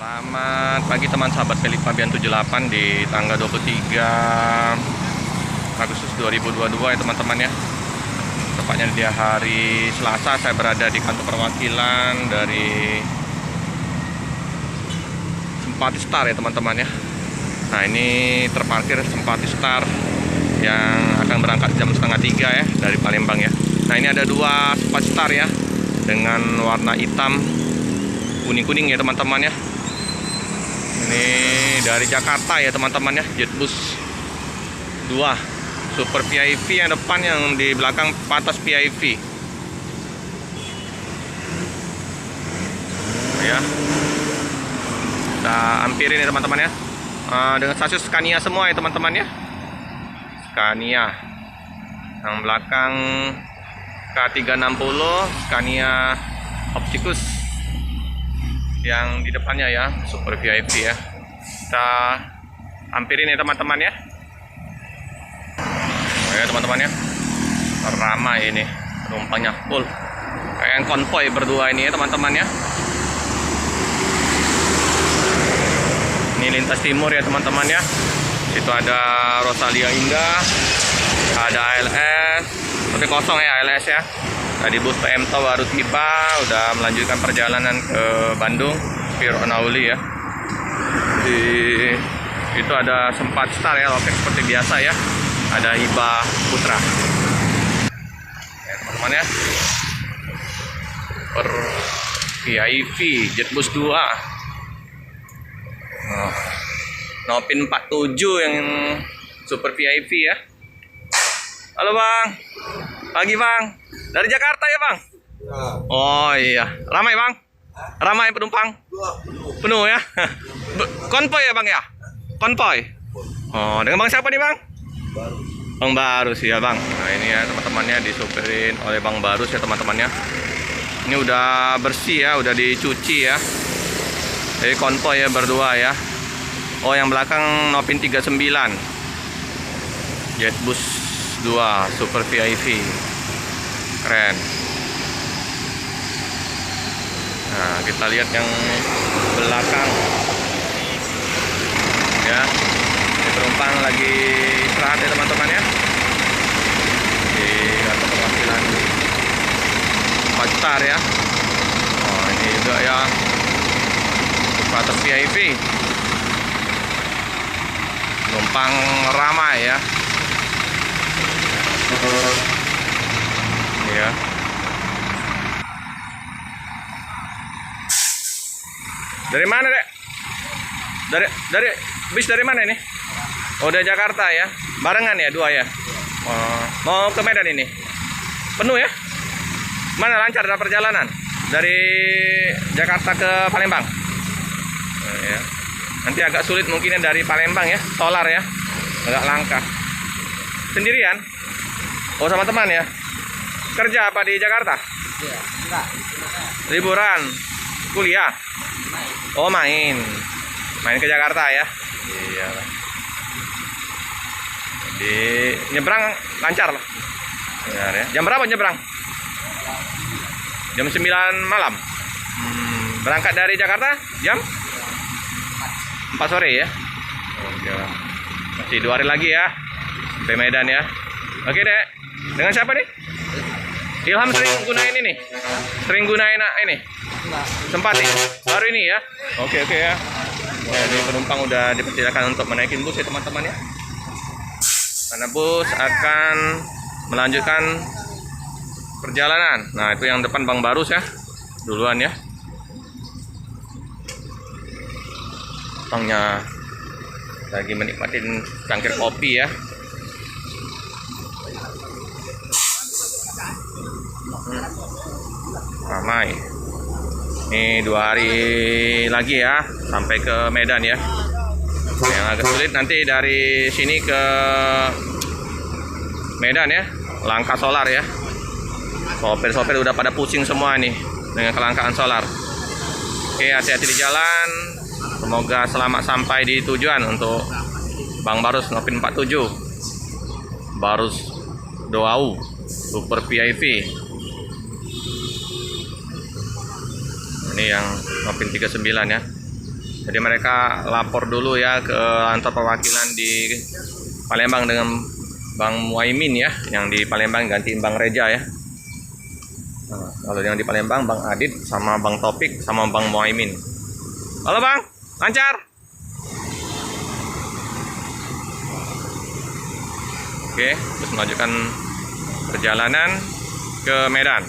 Selamat pagi teman sahabat Felix Fabian 78 di tanggal 23 Agustus 2022 ya teman-teman ya. Tepatnya di hari Selasa saya berada di kantor perwakilan dari Simpati Star ya teman-teman ya. Nah ini terparkir Simpati Star yang akan berangkat jam setengah 3 ya dari Palembang ya. Nah ini ada dua Simpati Star ya dengan warna hitam kuning-kuning ya teman-teman ya. Ini dari Jakarta ya teman-teman ya, Jetbus 2 Super VIP yang depan, yang di belakang Patas VIP ya. Kita ampirin ya teman-teman ya, dengan stasiun Scania semua ya teman-teman ya. Scania yang belakang K360 Scania Optikus, yang di depannya ya Super VIP ya. Kita ampirin ya teman-teman ya. Oh ya teman-teman ya, ramai ini penumpangnya full, kayak konvoy berdua ini ya teman-teman ya. Ini lintas timur ya teman-teman ya. Itu ada Rosalia Indah, ada ALS, tapi kosong ya ALS ya. Tadi bus PMTO baru tiba, udah melanjutkan perjalanan ke Bandung, Spiro Nauli ya. Itu ada Sempat Star ya, loket seperti biasa ya. Ada Hiba Putra. Ya teman-teman ya. Per VIP Jetbus 2. Nopin 47 yang Super VIP ya. Halo Bang. Pagi Bang. Dari Jakarta ya Bang? Ya. Oh iya. Ramai Bang? Ramai penumpang? Penuh ya? Konvoy ya Bang ya? Konvoy? Oh, dengan Bang siapa nih Bang? Baru. Bang Barus ya Bang. Nah ini ya teman-temannya, disupirin oleh Bang Barus ya teman-temannya. Ini udah bersih ya, udah dicuci ya. Jadi konvoy ya berdua ya. Oh yang belakang Nopin 39 Jetbus 2 Super VIP. Keren. Nah kita lihat yang belakang ya. Ini penumpang lagi istirahat ya teman-teman ya, di kantor perwakilan Pacar ya. Oh ini juga ya Patas VIP. Penumpang ramai ya. Ya. Dari mana, Dek? Dari bis dari mana ini? Oh, dari Jakarta ya. Barengan ya, dua ya. Oh, mau ke Medan ini. Penuh ya? Mana lancar dalam perjalanan? Dari Jakarta ke Palembang. Oh, ya. Nanti agak sulit mungkin dari Palembang ya, solar ya. Agak langka. Sendirian? Oh, sama teman ya. Kerja apa di Jakarta? Iya, enggak. Liburan, kuliah. Oh main ke Jakarta ya. Iya. Di nyebrang lancar lah. Benar ya. Jam berapa nyebrang? Jam 9 malam. Berangkat dari Jakarta jam 4 sore ya. Oke. Masih 2 hari lagi ya sampai Medan ya. Oke Dek. Dengan siapa nih? Ilham sering gunain ini? Sering gunain ini? Sempat ya? Baru ini ya? Oke ya. Jadi penumpang udah dipersilakan untuk menaikin bus ya teman-teman ya. Karena bus akan melanjutkan perjalanan. Nah itu yang depan Bang Barus ya. Duluan ya. Bangnya lagi menikmatin cangkir kopi ya. Ramai. Ini 2 hari lagi ya sampai ke Medan ya. Yang agak sulit nanti dari sini ke Medan ya, langka solar ya. Sopir-sopir udah pada pusing semua nih dengan kelangkaan solar. Oke, hati-hati di jalan. Semoga selamat sampai di tujuan untuk Bang Barus Nopin 47 Barus Doau Super VIP. Ini yang Nopin 39 ya. Jadi mereka lapor dulu ya ke kantor perwakilan di Palembang dengan Bang Muaimin ya, yang di Palembang gantiin Bang Reja ya. Nah, kalau yang di Palembang Bang Adit sama Bang Topik sama Bang Muaimin. Halo Bang, lancar? Oke, terus melanjutkan perjalanan ke Medan.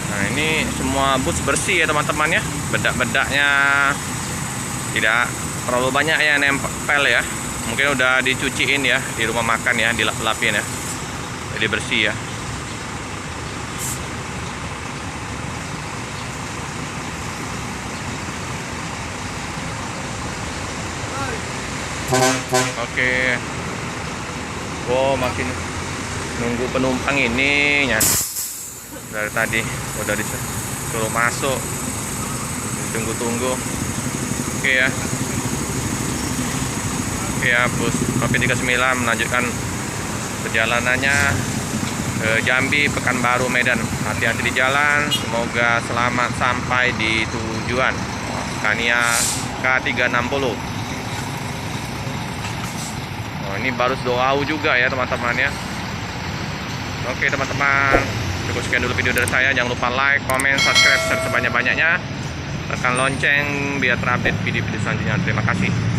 Nah ini semua bus bersih ya teman-teman ya, bedak-bedaknya tidak terlalu banyak yang nempel ya. Mungkin udah dicuciin ya di rumah makan ya, dilap-lapin ya, jadi bersih ya. Oke. Wow, makin nunggu penumpang ini ya. Dari tadi udah disuruh masuk, tunggu-tunggu. Oke ya. Oke ya, bus P39 melanjutkan perjalanannya ke Jambi, Pekanbaru, Medan. Hati-hati di jalan, semoga selamat sampai di tujuan. Scania K360. Oh, ini baru Doau juga ya teman-teman ya. Oke teman-teman, cukup sekian dulu video dari saya. Jangan lupa like, comment, subscribe, share sebanyak-banyaknya. Tekan lonceng biar terupdate video-video selanjutnya. Terima kasih.